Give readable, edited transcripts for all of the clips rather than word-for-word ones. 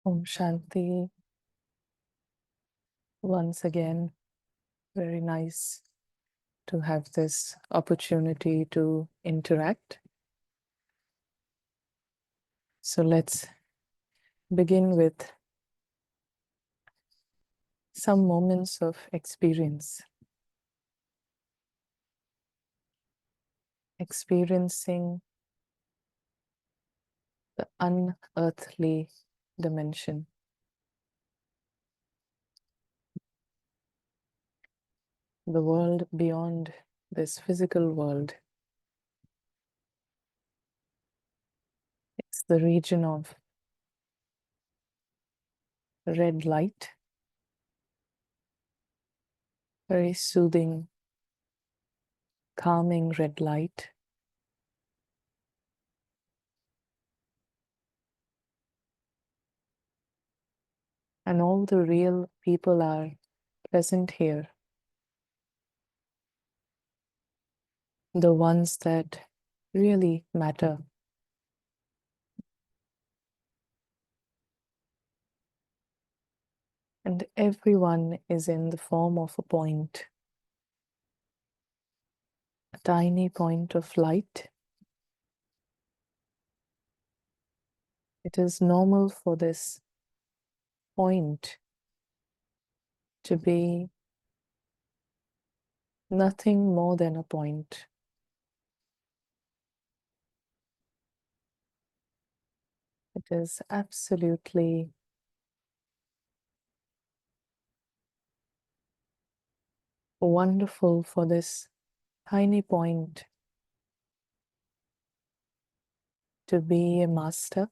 Om Shanti. Once again, very nice to have this opportunity to interact. So let's begin with some moments of experience. Experiencing the unearthly dimension. The world beyond this physical world. It's the region of red light, very soothing, calming red light. And all the real people are present here. The ones that really matter. And everyone is in the form of a point. A tiny point of light. It is normal for this point to be nothing more than a point. It is absolutely wonderful for this tiny point to be a master,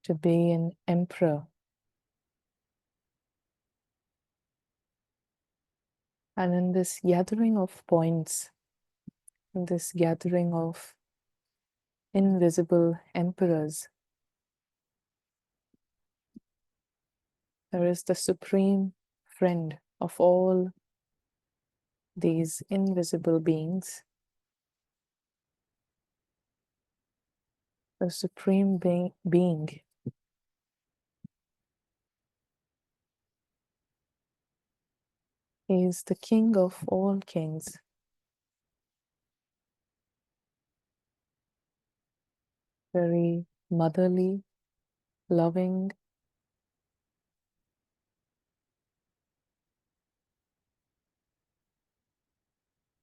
to be an emperor. And in this gathering of points, in this gathering of invisible emperors, there is the supreme friend of all these invisible beings, the supreme being. He is the king of all kings. Very motherly, loving.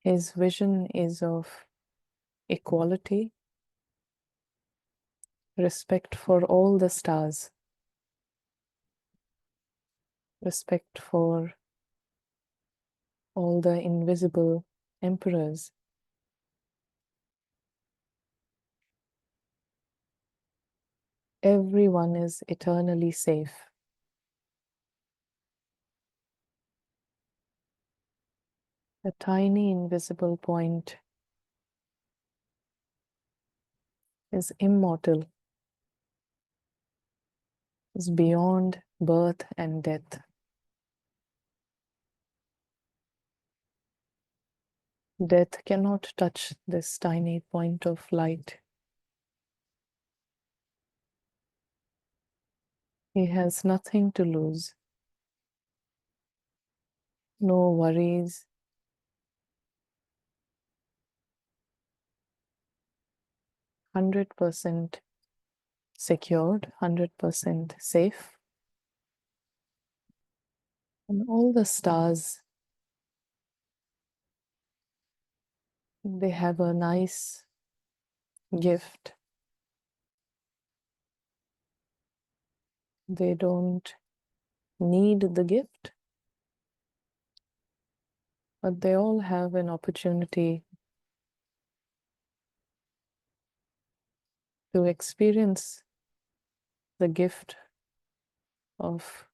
His vision is of equality, respect for all the stars, respect for all the invisible emperors. Everyone is eternally safe. A tiny invisible point is immortal, is beyond birth and death. Death cannot touch this tiny point of light. He has nothing to lose. No worries. %100% secured, 100% safe. And all the stars, they have a nice gift. They don't need the gift, but they all have an opportunity to experience the gift of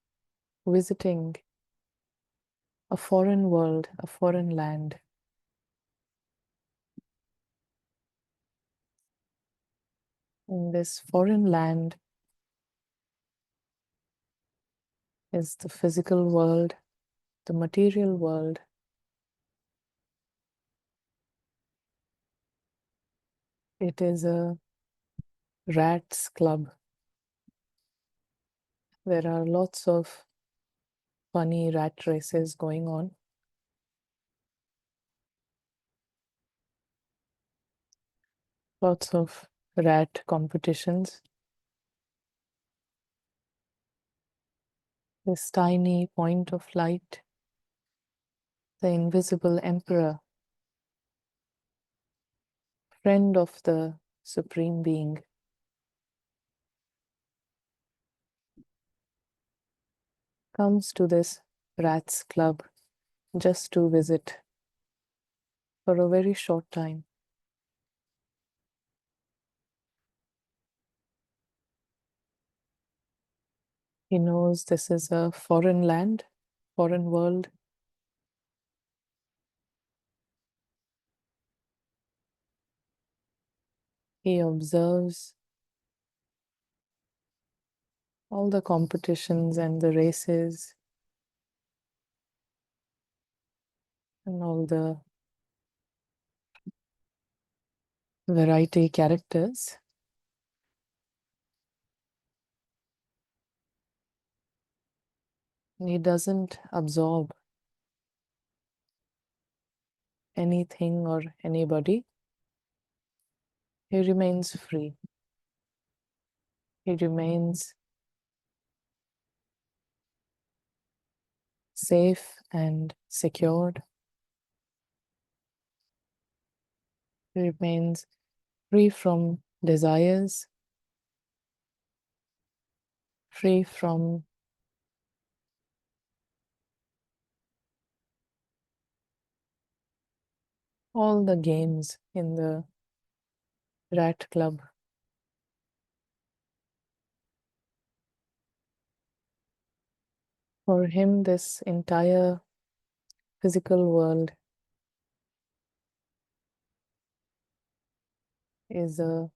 visiting a foreign world, a foreign land. In this foreign land is the physical world, the material world. It is a rats club. There are lots of funny rat races going on. Lots of rat competitions. This tiny point of light, the invisible emperor, friend of the Supreme Being, comes to this rats club just to visit for a very short time. He knows this is a foreign land, foreign world. He observes all the competitions and the races and all the variety characters. And he doesn't absorb anything or anybody. He remains free. He remains safe and secured. He remains free from desires, free from all the games in the rat club. For him, this entire physical world is a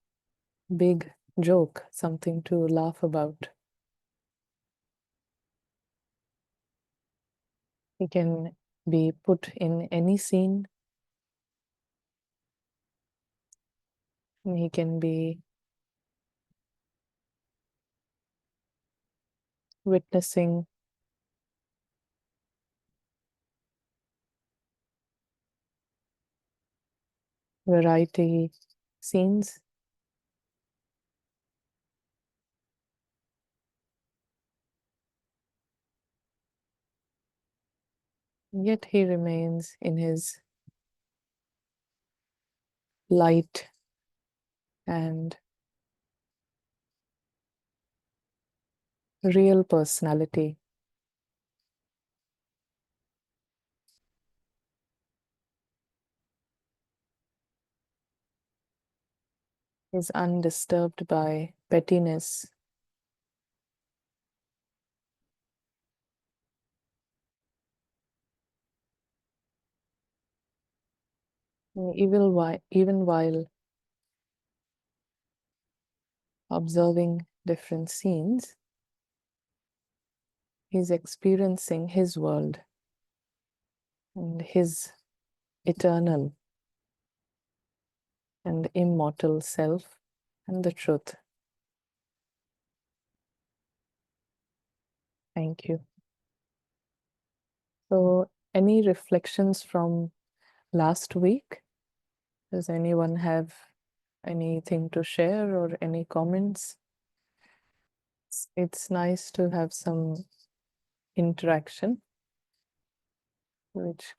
big joke, something to laugh about. He can be put in any scene. And he can be witnessing variety scenes. Yet he remains in his light and real personality. Is undisturbed by pettiness, even while observing different scenes, he's experiencing his world and his eternal and immortal self and the truth. Thank you. So, any reflections from last week? Does anyone have anything to share or any comments? It's nice to have some interaction, which,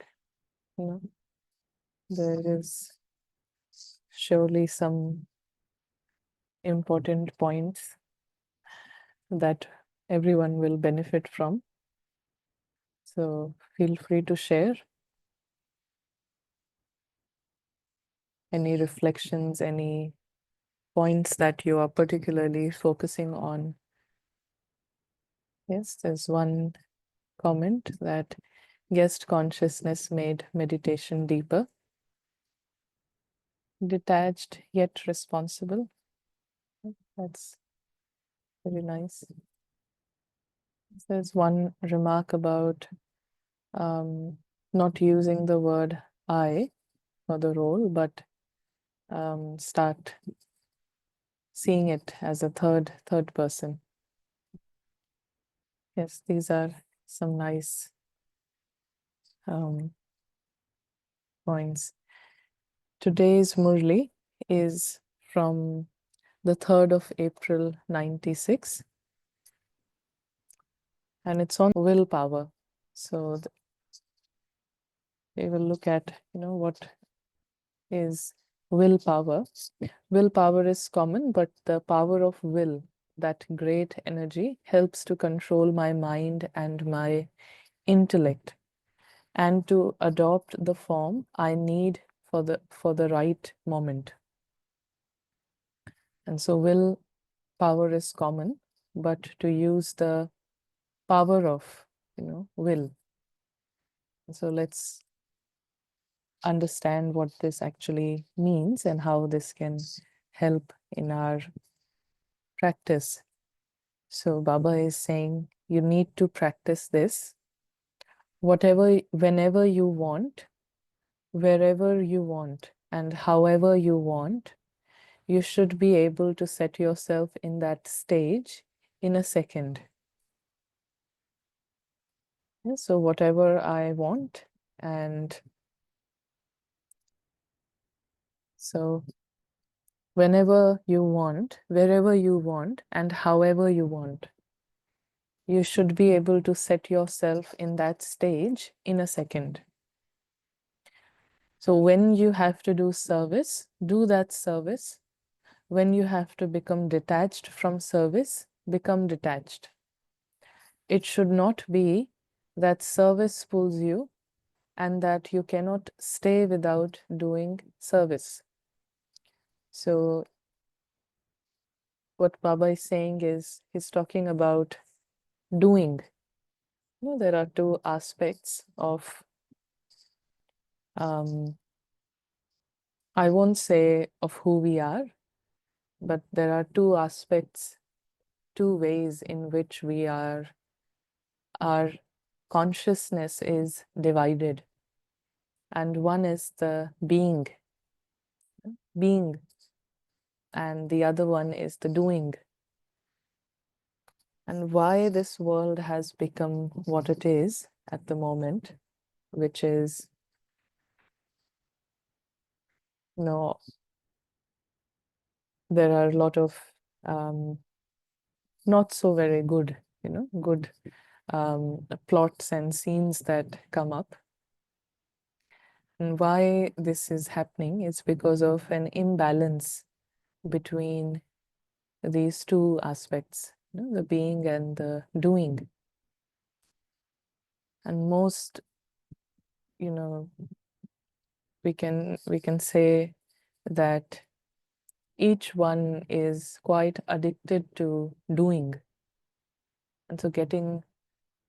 you know, there is surely some important points that everyone will benefit from. So feel free to share any reflections, any points that you are particularly focusing on. Yes, there's one comment that guest consciousness made meditation deeper, detached yet responsible. That's very nice. There's one remark about not using the word I for the role, but start seeing it as a third person. Yes, these are some nice points. Today's Murli is from the 3rd of April 96, and it's on willpower. So we will look at, what is willpower. Willpower is common, but the power of will, that great energy, helps to control my mind and my intellect, and to adopt the form I need for the right moment. And so willpower is common, but to use the power of, will. So let's understand what this actually means and how this can help in our practice. So Baba is saying you need to practice this whenever you want, wherever you want, and however you want. You should be able to set yourself in that stage in a second. Yeah, so whatever I want, and so whenever you want, wherever you want, and however you want, you should be able to set yourself in that stage in a second. So when you have to do service, do that service. When you have to become detached from service, become detached. It should not be that service pulls you and that you cannot stay without doing service. So what Baba is saying is, he's talking about doing. There are two aspects of, I won't say of who we are, but there are two aspects, two ways in which our consciousness is divided. And one is the being, and the other one is the doing. And why this world has become what it is at the moment, which is, there are a lot of not so very good, good plots and scenes that come up. And why this is happening is because of an imbalance between these two aspects, the being and the doing. And most, we can say that each one is quite addicted to doing, and so getting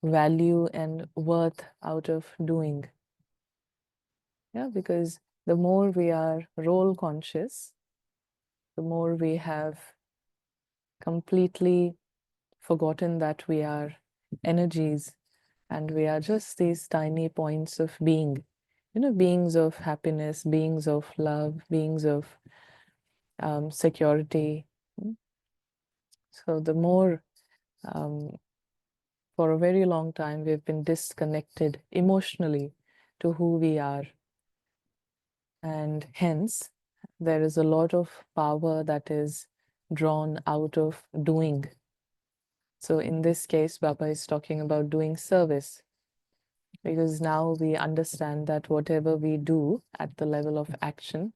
value and worth out of doing. Yeah, because the more we are role conscious, the more we have completely forgotten that we are energies and we are just these tiny points of being, beings of happiness, beings of love, beings of security. So the more, for a very long time, we've been disconnected emotionally to who we are. And hence, there is a lot of power that is drawn out of doing. So in this case, Baba is talking about doing service, because now we understand that whatever we do at the level of action,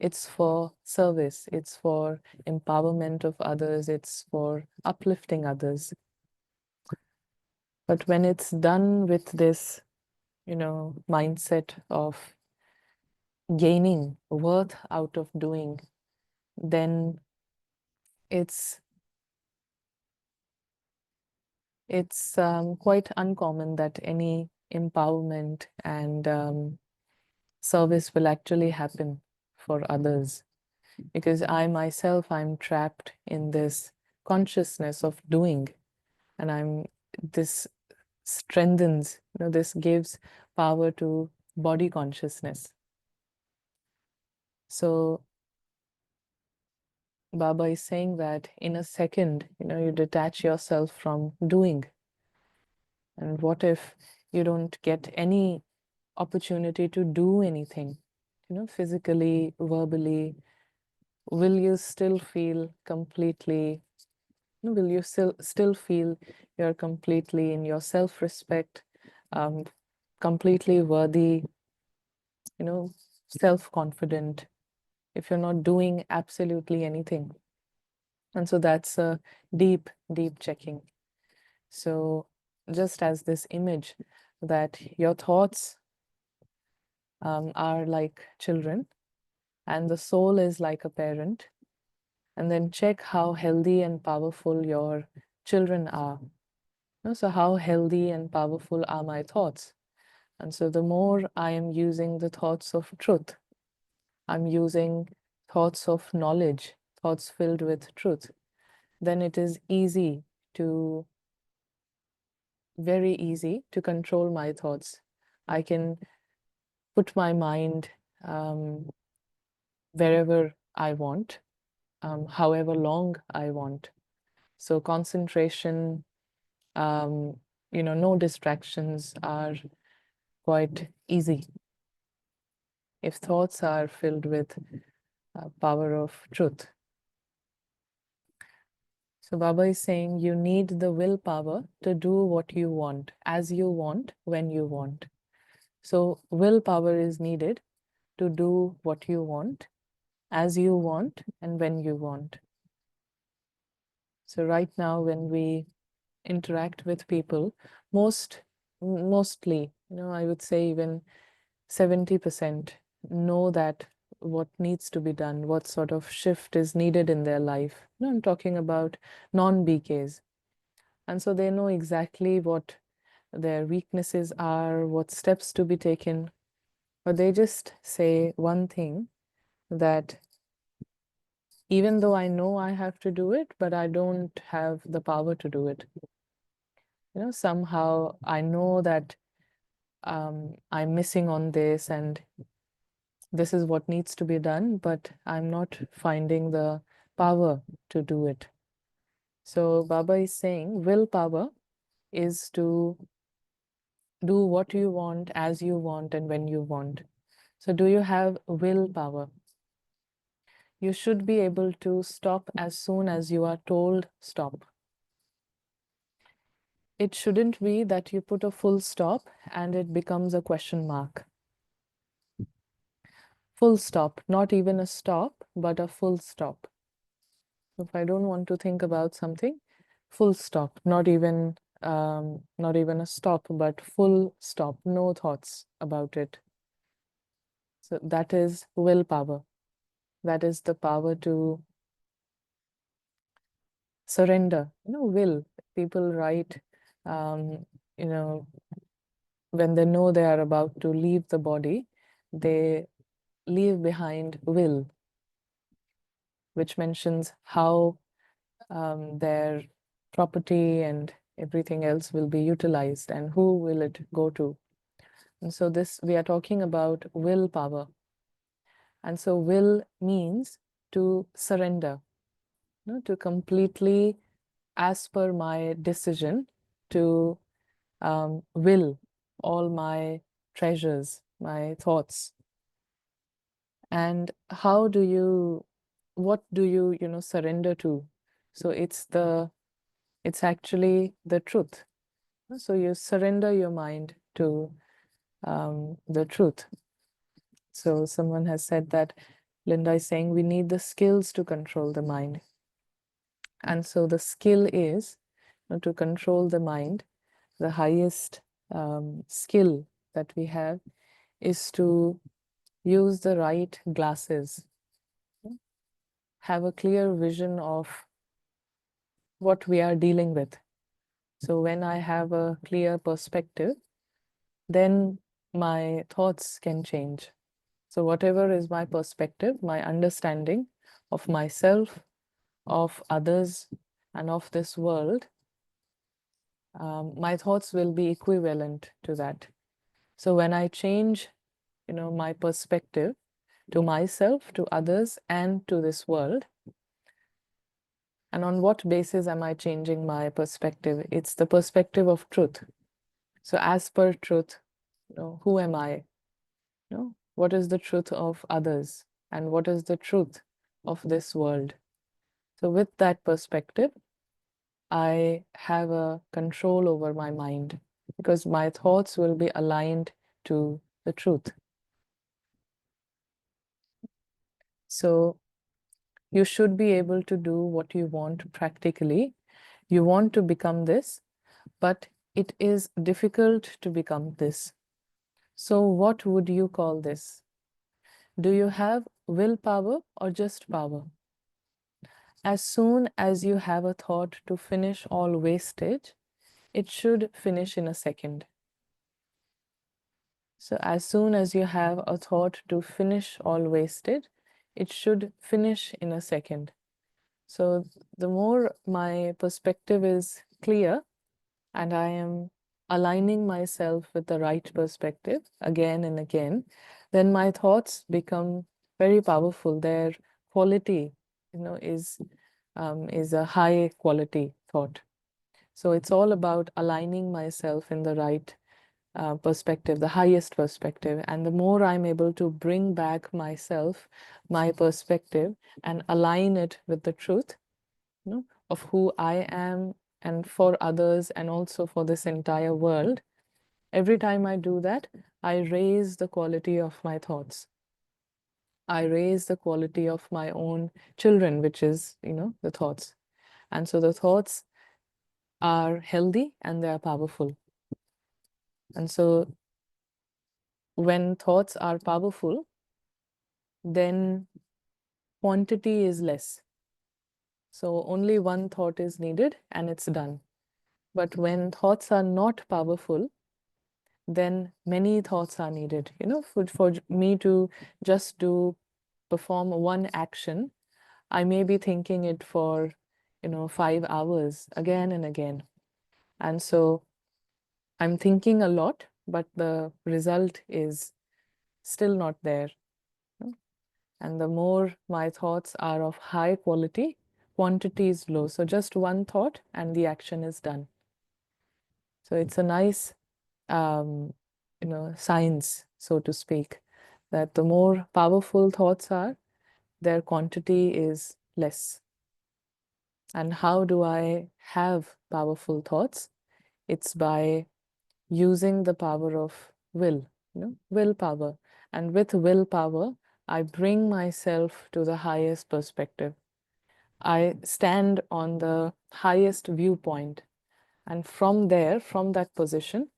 it's for service, it's for empowerment of others, it's for uplifting others. But when it's done with this, mindset of gaining worth out of doing, then it's quite uncommon that any empowerment and service will actually happen for others. Because I myself, I'm trapped in this consciousness of doing, and this strengthens, this gives power to body consciousness. So Baba is saying that in a second, you detach yourself from doing. And what if you don't get any opportunity to do anything, physically, verbally? Will you still feel completely, will you still feel you're completely in your self-respect, completely worthy, self-confident, if you're not doing absolutely anything? And so that's a deep, deep checking. So just as this image that your thoughts are like children and the soul is like a parent, and then check how healthy and powerful your children are. So how healthy and powerful are my thoughts? And so the more I am using the thoughts of truth, I'm using thoughts of knowledge, thoughts filled with truth, then it is very easy to control my thoughts. I can put my mind wherever I want, however long I want. So concentration, no distractions are quite easy if thoughts are filled with power of truth. So Baba is saying you need the willpower to do what you want, as you want, when you want. So willpower is needed to do what you want, as you want, and when you want. So right now, when we interact with people, mostly, I would say even 70% know that what needs to be done, what sort of shift is needed in their life. I'm talking about non-BKs. And so they know exactly what their weaknesses are, what steps to be taken, but they just say one thing, that even though I know I have to do it, but I don't have the power to do it. Somehow I know that I'm missing on this and this is what needs to be done, but I'm not finding the power to do it. So Baba is saying willpower is to do what you want, as you want, and when you want. So do you have willpower? You should be able to stop as soon as you are told stop. It shouldn't be that you put a full stop and it becomes a question mark. Full stop, not even a stop, but a full stop. If I don't want to think about something, full stop, not even a stop, but full stop, no thoughts about it. So that is willpower. That is the power to surrender. Will. People write, um, you know, when they know they are about to leave the body, they leave behind will, which mentions how their property and everything else will be utilized and who will it go to. And so this, we are talking about willpower. And so will means to surrender, to completely, as per my decision, to will all my treasures, my thoughts. And how do you, what do you, surrender to? So it's actually the truth. So you surrender your mind to the truth. So someone has said that Linda is saying we need the skills to control the mind. And so the skill is to control the mind. The highest skill that we have is to use the right glasses, have a clear vision of what we are dealing with. So when I have a clear perspective, then my thoughts can change. So whatever is my perspective, my understanding of myself, of others, and of this world, my thoughts will be equivalent to that. So when I change, my perspective to myself, to others, and to this world, And on what basis am I changing my perspective? It's the perspective of truth. So as per truth, who am I? What is the truth of others? And what is the truth of this world? So with that perspective, I have a control over my mind because my thoughts will be aligned to the truth. So you should be able to do what you want practically. You want to become this, but it is difficult to become this. So what would you call this? Do you have willpower or just power? As soon as you have a thought to finish all wastage, it should finish in a second. So as soon as you have a thought to finish all wastage, it should finish in a second. So the more my perspective is clear and I am aligning myself with the right perspective again and again, then my thoughts become very powerful. Their quality, is a high quality thought. So it's all about aligning myself in the right perspective, the highest perspective. And the more I'm able to bring back myself, my perspective, and align it with the truth, of who I am and for others and also for this entire world, every time I do that, I raise the quality of my thoughts. I raise the quality of my own children, which is, the thoughts. And so the thoughts are healthy and they are powerful. And so when thoughts are powerful, then quantity is less. So only one thought is needed and it's done. But when thoughts are not powerful, then many thoughts are needed. For me to just perform one action, I may be thinking it for, 5 hours again and again. And so I'm thinking a lot, but the result is still not there. And the more my thoughts are of high quality, quantity is low. So just one thought and the action is done. So it's a nice, science, so to speak, that the more powerful thoughts are, their quantity is less. And how do I have powerful thoughts? It's by using the power of will, willpower. And with willpower, I bring myself to the highest perspective. I stand on the highest viewpoint. And from there, from that position,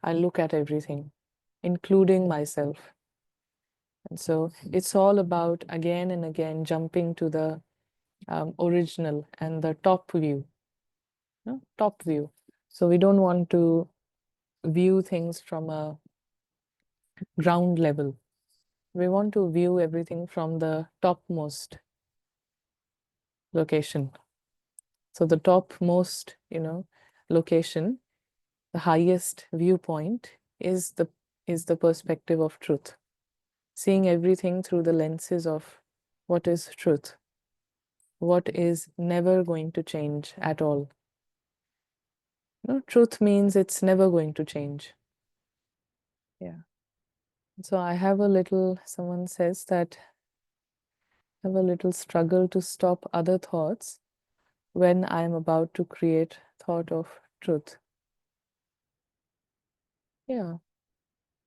I look at everything, including myself. And so it's all about again and again jumping to the original and the top view. Top view. So we don't want to view things from a ground level. We want to view everything from the topmost location. So the topmost, location, the highest viewpoint is the perspective of truth. Seeing everything through the lenses of what is truth, what is never going to change at all. Truth means it's never going to change. Yeah. So I have someone says that I have a little struggle to stop other thoughts when I am about to create thought of truth. Yeah,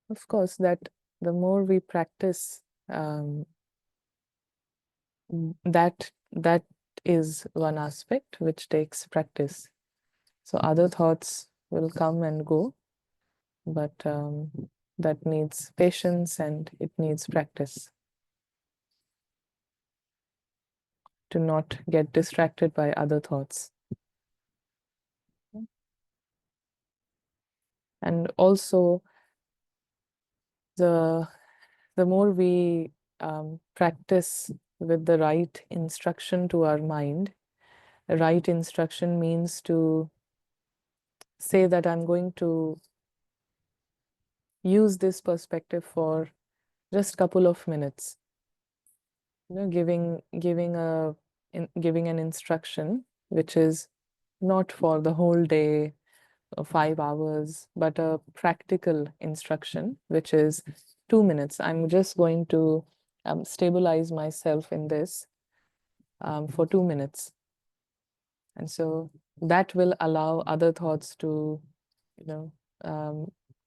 of course, that the more we practice, that is one aspect which takes practice. So other thoughts will come and go, but that needs patience and it needs practice to not get distracted by other thoughts. And also, the more we practice with the right instruction to our mind, the right instruction means to say that I'm going to use this perspective for just a couple of minutes. Giving a giving an instruction which is not for the whole day or 5 hours, but a practical instruction which is 2 minutes. I'm just going to stabilize myself in this for 2 minutes. And so that will allow other thoughts to,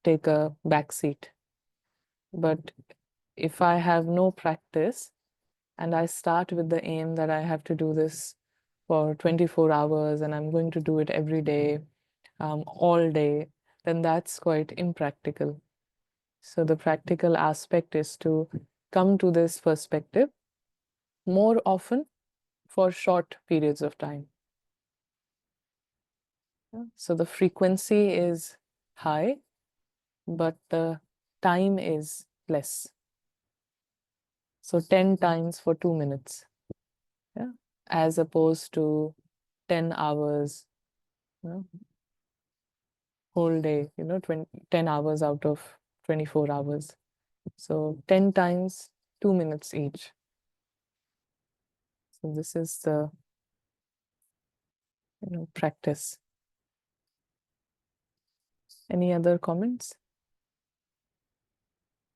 take a back seat. But if I have no practice and I start with the aim that I have to do this for 24 hours and I'm going to do it every day, all day, then that's quite impractical. So the practical aspect is to come to this perspective more often for short periods of time. So the frequency is high, but the time is less. So 10 times for 2 minutes, yeah, as opposed to 10 hours, whole day, 10 hours out of 24 hours. So 10 times 2 minutes each. So this is the practice. Any other comments?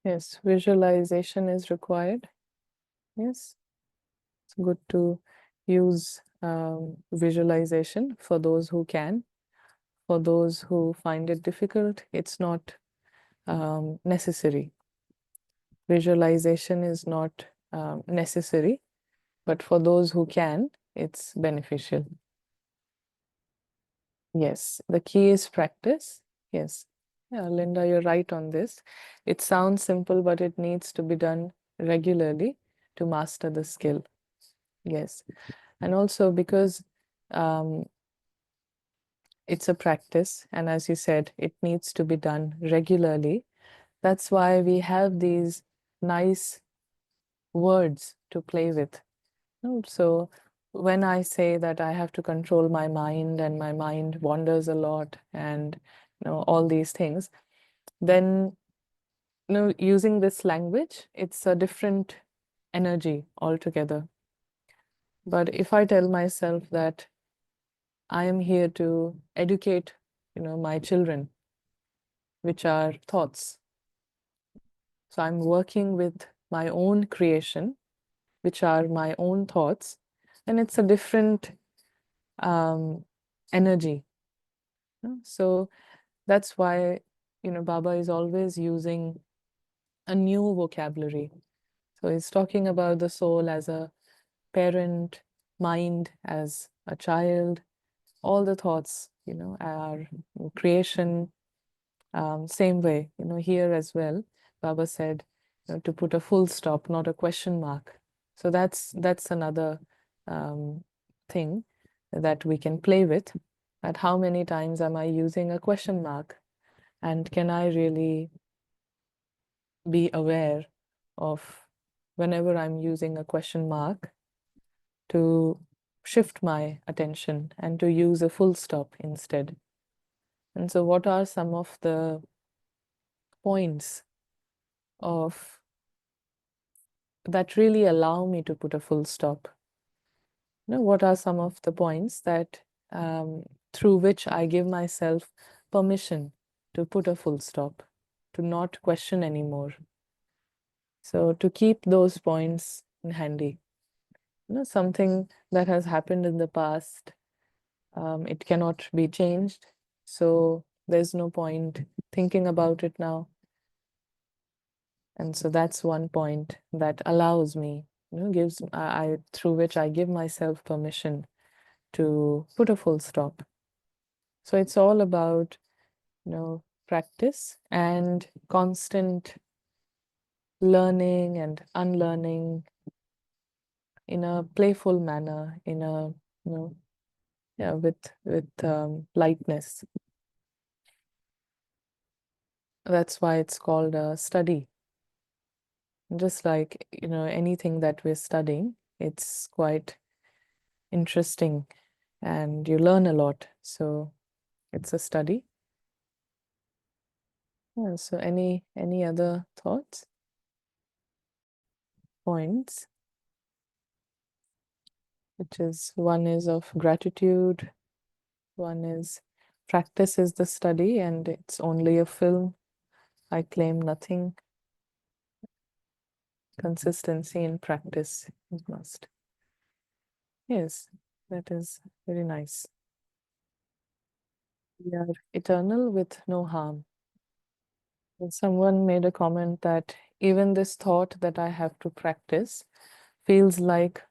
Yes, visualization is required. Yes, it's good to use visualization for those who can. For those who find it difficult, it's not necessary. Visualization is not necessary, but for those who can, it's beneficial. Yes, the key is practice. Yes. Yeah, Linda, you're right on this. It sounds simple, but it needs to be done regularly to master the skill. Yes. And also because it's a practice, and as you said, it needs to be done regularly. That's why we have these nice words to play with. So when I say that I have to control my mind and my mind wanders a lot and all these things, then using this language, it's a different energy altogether. But if I tell myself that I am here to educate, my children, which are thoughts. So I'm working with my own creation, which are my own thoughts, and it's a different energy. So that's why, Baba is always using a new vocabulary. So he's talking about the soul as a parent, mind as a child, all the thoughts, are creation. Same way, here as well, Baba said, to put a full stop, not a question mark. So that's another thing that we can play with. At how many times am I using a question mark? And can I really be aware of whenever I'm using a question mark to shift my attention and to use a full stop instead? And so what are some of the points of that really allow me to put a full stop? What are some of the points that through which I give myself permission to put a full stop, to not question anymore? So to keep those points in handy, something that has happened in the past, it cannot be changed. So there's no point thinking about it now. And so that's one point that allows me, gives through which I give myself permission to put a full stop. So it's all about, practice and constant learning and unlearning in a playful manner, in a, with lightness. That's why it's called a study. Just like, anything that we're studying, it's quite interesting and you learn a lot. So it's a study. Yeah, so any other thoughts? Points? which is one is of gratitude, one is practice is the study and it's only a film. I claim nothing. Consistency in practice is must. Yes, that is very nice. We are eternal with no harm. And someone made a comment that even this thought that I have to practice feels like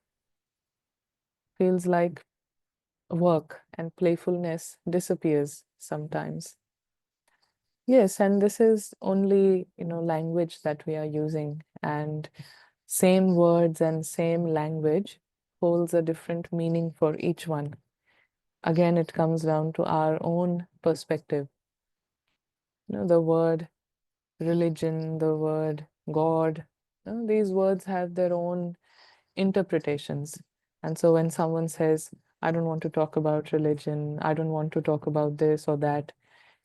work, and playfulness disappears sometimes. Yes, and this is only, language that we are using, and same words and same language holds a different meaning for each one. Again, it comes down to our own perspective. The word religion, the word God, these words have their own interpretations. And so when someone says, I don't want to talk about religion, I don't want to talk about this or that,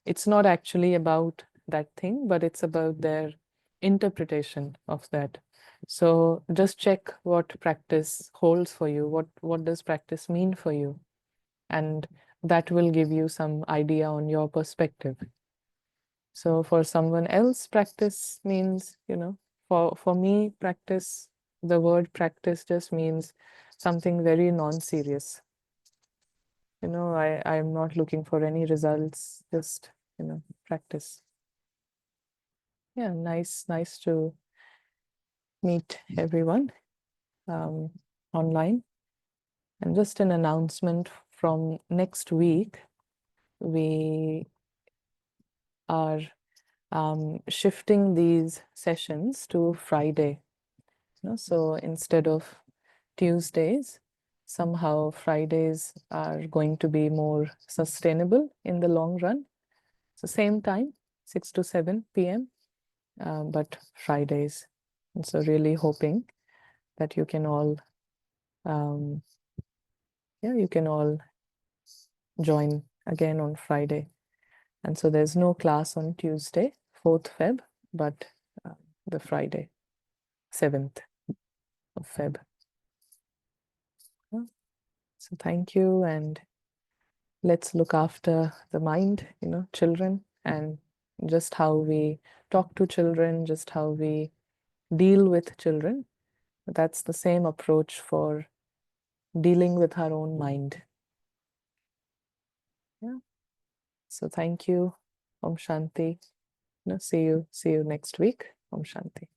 it's not actually about that thing, but it's about their interpretation of that. So just check what practice holds for you. What does practice mean for you? And that will give you some idea on your perspective. So for someone else, practice means, for me, practice, the word practice just means something very non-serious. I'm not looking for any results, just, practice. Yeah, nice to meet everyone online. And just an announcement from next week, we are shifting these sessions to Friday. So instead of Tuesdays, somehow Fridays are going to be more sustainable in the long run. So same time, 6 to 7 p.m., but Fridays. And so really hoping that you can all, join again on Friday. And so there's no class on Tuesday, 4th Feb, but the Friday, 7th of Feb. So thank you, and let's look after the mind, children, and just how we talk to children, just how we deal with children. That's the same approach for dealing with our own mind. Yeah. So thank you. Om Shanti. See you next week. Om Shanti.